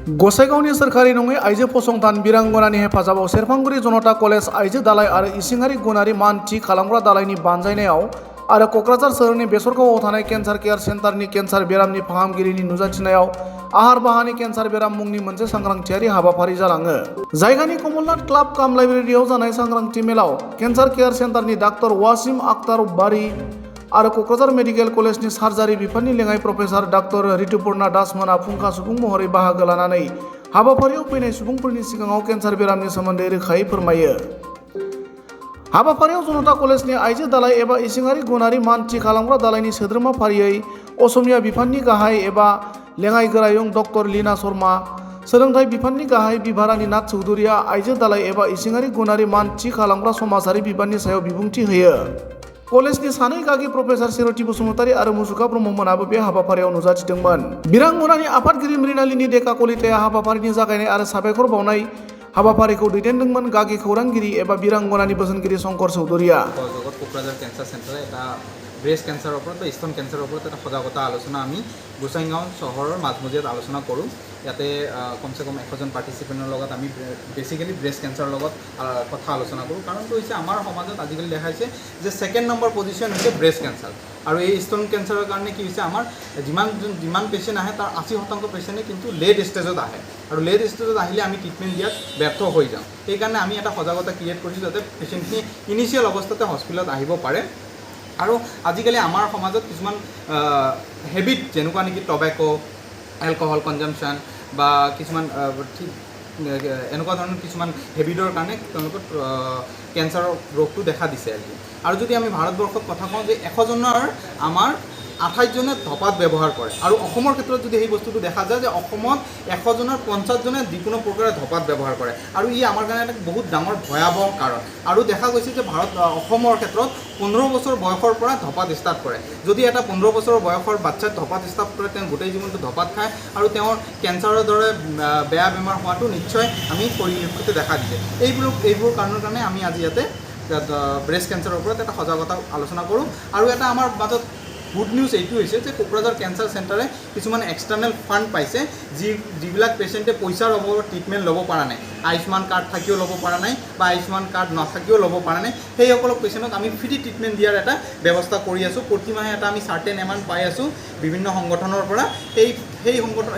गसाइगावनि सोरखारि नङै आइजो फसंथान बिरांगनानि हेफाजाबाव सेरफांगुरि जनता कलेज आइजो दालाय आरो इसिङारि गुनारि मान थि खालामग्रा दालायनि बानजायनायाव आरो क'क्राझार सोहोरनि बेसरगावआव थानाय केन्सार केयार सेन्टारनि केन्सार बेरामनि फाहामगिरिनि नुजाथिनायाव आहार बाहानि केन्सार बेराम मुंनि मोनसे सांग्रांथियारि हाबाफारि जालाङो। जायगानि कमलनाथ क्लाब काम लाइब्रेरियाव जानाय सांग्रांथि मेलाव केन्सार केयार सेन्टारनि डाक्टर वासिम आक्तार बारी आरो क'क्राझार मेडिकेल कलेजनि सार्जारि बिफाननि लेङाइ प्रफेसार डाक्टर रितुपर्णा दास मोना फुंखा सुबुं महरै बाहागो लानानै हाबाफारियाव फैनाय सुबुंफोरनि सिगाङाव केन्सार बेरामनि सोमोन्दै रोखायै फोरमायो। हाबाफारियाव जनता कलेजनि आइजो दालाय एबा इसिङारि गुनारि मान थि खालामग्रा दालायनि सोद्रोमा फारियै असमिया बिफाननि गाहाय एबा लेङाइ गोरायुं डक्टर लीना शर्मा, सोलोंथाइ बिफाननि गाहाय बिभारानि नाथ चौधुरीया आइजो दालाय एबा इसिङारि गुनारि मान थि खालामग्रा समाजारि बिबाननि सायाव बिबुंथि होयो। कलेजनि सानै गागि प्रफेसार सेरथि बसुमतारी आरो मुसुखा ब्रह्ममोनाबो बे हाबाफारियाव नुजाथिदोंमोन। बिरांगनानि आफादगिरि मृणालिनी डेका कलिताया हाबाफारिनि जागायनाय आरो साबायखर बावनाय हाबाफारिखौ दैदेनदोंमोन। गागि खौरांगिरि एबा बिरांगनानि बोसोनगिरि शंकर चौधुरीया क'क्राझार केन्सार सेन्टारे এটা ব্ৰেষ্ট কেঞ্চাৰৰ ওপৰত বা স্তন কেঞ্চাৰৰ ওপৰত এটা সজাগতা আলোচনা আমি গোসাইগাঁও চহৰৰ মাজমজিয়াত আলোচনা কৰোঁ। ইয়াতে কমচে কম 100জন পাৰ্টিচিপেণ্টৰ লগত আমি বেচিকেলি ব্ৰেষ্ট কেঞ্চাৰৰ লগত কথা আলোচনা কৰোঁ। কাৰণটো হৈছে আমাৰ সমাজত আজিকালি দেখা হৈছে যে ছেকেণ্ড নম্বৰ পজিশ্যন হৈছে ব্ৰেষ্ট কেঞ্চাৰ আৰু এই স্তন কেঞ্চাৰৰ কাৰণে কি হৈছে আমাৰ যিমান পেচেণ্ট আহে তাৰ 80% পেচেণ্টে কিন্তু লেট ষ্টেজত আহে আৰু লেট ষ্টেজত আহিলে আমি ট্ৰিটমেণ্ট দিয়াত ব্যৰ্থ হৈ যাওঁ। সেইকাৰণে আমি এটা সজাগতা ক্ৰিয়েট কৰিছোঁ যাতে পেচেণ্টখিনি ইনিচিয়েল অৱস্থাতে হস্পিটেলত আহিব পাৰে। আৰু আজিকালি আমাৰ সমাজত কিছুমান হেবিট যেনেকুৱা নেকি টবেকো, এলকহল কনজাম্পশ্যন বা কিছুমান এনেকুৱা ধৰণৰ কিছুমান হেবিটৰ কাৰণে তেওঁলোকৰ কেঞ্চাৰৰ ৰোগটো দেখা দিছে আৰু যদি আমি ভাৰতবৰ্ষত কথা কওঁ যে 100জনৰ আমাৰ 28জনে ধঁপাত ব্যৱহাৰ কৰে আৰু অসমৰ ক্ষেত্ৰত যদি সেই বস্তুটো দেখা যায় যে অসমত 100জনৰ 50জনে যিকোনো প্ৰকাৰে ধঁপাত ব্যৱহাৰ কৰে আৰু ই আমাৰ কাৰণে এটা বহুত ডাঙৰ ভয়াৱহ কাৰণ। আৰু দেখা গৈছে যে অসমৰ ক্ষেত্ৰত 15 বছৰ বয়সৰ পৰা ধঁপাত ষ্টাৰ্ট কৰে। যদি এটা 15 বছৰ বয়সৰ বাচ্চাই ধঁপাত ষ্টাৰ্ট কৰে তেওঁ গোটেই জীৱনটো ধঁপাত খায় আৰু তেওঁৰ কেঞ্চাৰৰ দৰে বেয়া বেমাৰ হোৱাটো নিশ্চয় আমি পৰিলক্ষিত দেখা দিছে। এইবোৰ কাৰণৰ কাৰণে আমি আজি ইয়াতে ব্ৰেষ্ট কেঞ্চাৰৰ ওপৰত এটা সজাগতা আলোচনা কৰোঁ। আৰু এটা আমাৰ মাজত গুড নিউজ এইটো হৈছে যে কোকৰাঝাৰ কেঞ্চাৰ চেণ্টাৰে কিছুমান এক্সটাৰ্নেল ফাণ্ড পাইছে যিবিলাক পেচেণ্টে পইচাৰ অভাৱত ট্ৰিটমেণ্ট ল'ব পৰা নাই, আয়ুষ্মান কাৰ্ড থাকিও ল'ব পৰা নাই বা আয়ুষ্মান কাৰ্ড নাথাকিও ল'ব পৰা নাই, সেইসকল পেচেণ্টক আমি ফ্ৰী ট্ৰিটমেণ্ট দিয়াৰ এটা ব্যৱস্থা কৰি আছোঁ। প্ৰতিমাহে এটা আমি চাৰ্টেন এমাউণ্ট পাই আছোঁ বিভিন্ন সংগঠনৰ পৰা।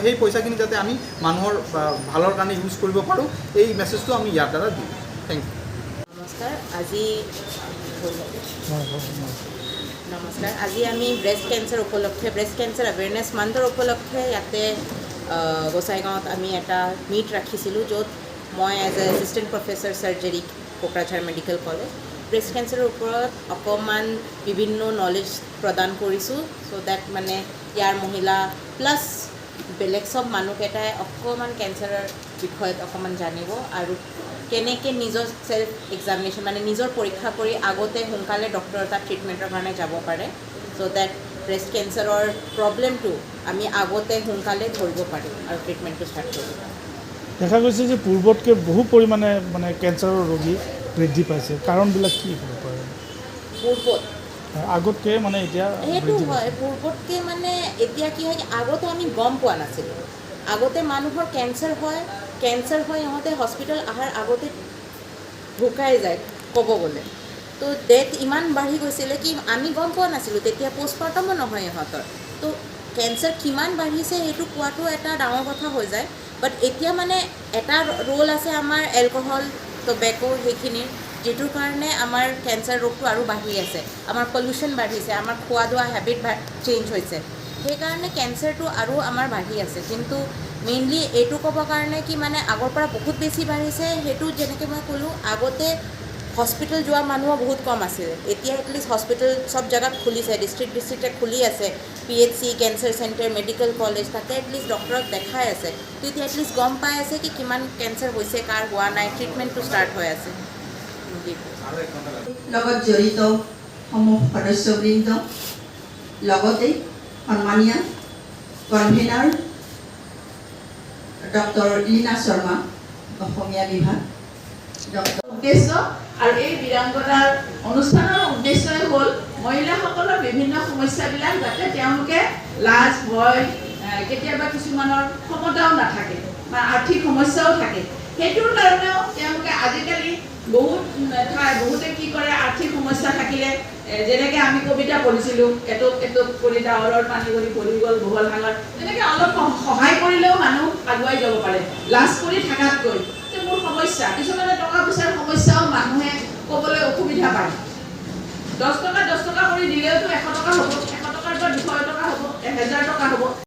সেই পইচাখিনি যাতে আমি মানুহৰ ভালৰ কাৰণে ইউজ কৰিব পাৰোঁ এই মেছেজটো আমি ইয়াৰ দ্বাৰা দিওঁ। Thank you. নমস্কাৰ। আজি আমি ব্ৰেষ্ট কেঞ্চাৰ উপলক্ষে ব্ৰেষ্ট কেঞ্চাৰ এৱেৰনেছ মান্থৰ উপলক্ষে ইয়াতে গোসাইগাঁৱত আমি এটা মিট ৰাখিছিলোঁ য'ত মই as a assistant professor surgery Kokrajhar medical college breast কেঞ্চাৰৰ ওপৰত অকণমান বিভিন্ন নলেজ প্ৰদান কৰিছোঁ চ' ডেট মানে ইয়াৰ মহিলা প্লাছ বেলেগ চব মানুহকেইটাই অকণমান কেঞ্চাৰৰ বিষয়ত অকণমান জানিব আৰু কেনেকৈ নিজৰ চেল্ফ এক্সামিনেশ্যন মানে নিজৰ পৰীক্ষা কৰি আগতে সোনকালে ডক্টৰৰ তাত ট্ৰিটমেণ্টৰ কাৰণে যাব পাৰে চ' ডেট ব্ৰেষ্ট কেঞ্চাৰৰ প্ৰব্লেমটো আমি আগতে সোনকালে ধৰিব পাৰিম আৰু ট্ৰিটমেণ্টটো ষ্টাৰ্ট কৰিব পাৰিম। দেখা গৈছে যে পূৰ্বতকৈ বহু পৰিমাণে মানে কেঞ্চাৰৰ ৰোগী বৃদ্ধি পাইছে, কাৰণবিলাক কি হ'ব পাৰে? পূৰ্বত আগতকৈ মানে এতিয়া সেইটো হয়, পূৰ্বতকৈ মানে এতিয়া কি হয় আগতে আমি গম পোৱা নাছিলোঁ। আগতে মানুহৰ কেঞ্চাৰ হয় ইহঁতে হস্পিটেল অহাৰ আগতে ঢুকাই যায় ক'ব গ'লে। তো ডেথ ইমান বাঢ়ি গৈছিলে কি আমি গম পোৱা নাছিলোঁ, তেতিয়া পষ্টমাৰ্টমো নহয় ইহঁতৰ। তো কেঞ্চাৰ কিমান বাঢ়িছে সেইটো কোৱাটো এটা ডাঙৰ কথা হৈ যায়। বাট এতিয়া মানে এটা ৰোল আছে আমাৰ এলকহল টবেকো সেইখিনিৰ যিটোৰ কাৰণে আমাৰ কেঞ্চাৰ ৰোগটো আৰু বাঢ়ি আছে। আমাৰ পলিউশ্যন বাঢ়িছে, আমাৰ খোৱা দোৱা হেবিট চেঞ্জ হৈছে, সেইকাৰণে কেঞ্চাৰটো আৰু আমাৰ বাঢ়ি আছে। কিন্তু মেইনলি এইটো ক'ব কাৰণে কি মানে আগৰ পৰা বহুত বেছি বাঢ়িছে সেইটো যেনেকৈ মই ক'লোঁ আগতে হস্পিটেল যোৱা মানুহো বহুত কম আছিলে। এতিয়া এটলিষ্ট হস্পিটেল চব জেগাত খুলিছে, ডিষ্ট্ৰিক্টে খুলি আছে, PHC cancer centre medical college তাতে এটলিষ্ট ডক্টৰক দেখাই আছে। তো এতিয়া এটলিষ্ট গম পাই আছে কি কিমান কেঞ্চাৰ হৈছে কাৰ হোৱা নাই, ট্ৰিটমেণ্টটো ষ্টাৰ্ট হৈ আছে। লগত জড়িত সমূহ সদস্যবৃন্দ লগতে সন্মানীয় কনভেনাৰ ডক্টৰ লীনা শৰ্মা অসমীয়া বিভাগ উদ্দেশ্য আৰু এই বীৰাংগনাৰ অনুষ্ঠানৰ উদ্দেশ্যই হ'ল মহিলাসকলৰ বিভিন্ন সমস্যাবিলাক যাতে তেওঁলোকে লাজ ভয় কেতিয়াবা কিছুমানৰ ক্ষমতাও নাথাকে আৰ্থিক সমস্যাও থাকে সেইটোৰ কাৰণেও তেওঁলোকে আজিকালি বহুতে কি কৰে আৰ্থিক সমস্যা থাকিলে যেনেকৈ আমি কবিতা পঢ়িছিলোঁ এটুপ এটুপ কৰি ডাৱৰৰ পানী কৰি ভৰি গ'ল বহল সাগৰ তেনেকৈ অলপ সহায় কৰিলেও মানুহ আগুৱাই যাব পাৰে লাজ কৰি থকাতকৈ যে মোৰ সমস্যা কিছুমানে টকা পইচাৰ সমস্যাও মানুহে ক'বলৈ অসুবিধা পায় 10 টকা কৰি দিলেওতো 100 টকা হ'ব 100 টকাৰ পৰা 200 টকা হ'ব 1000 টকা হ'ব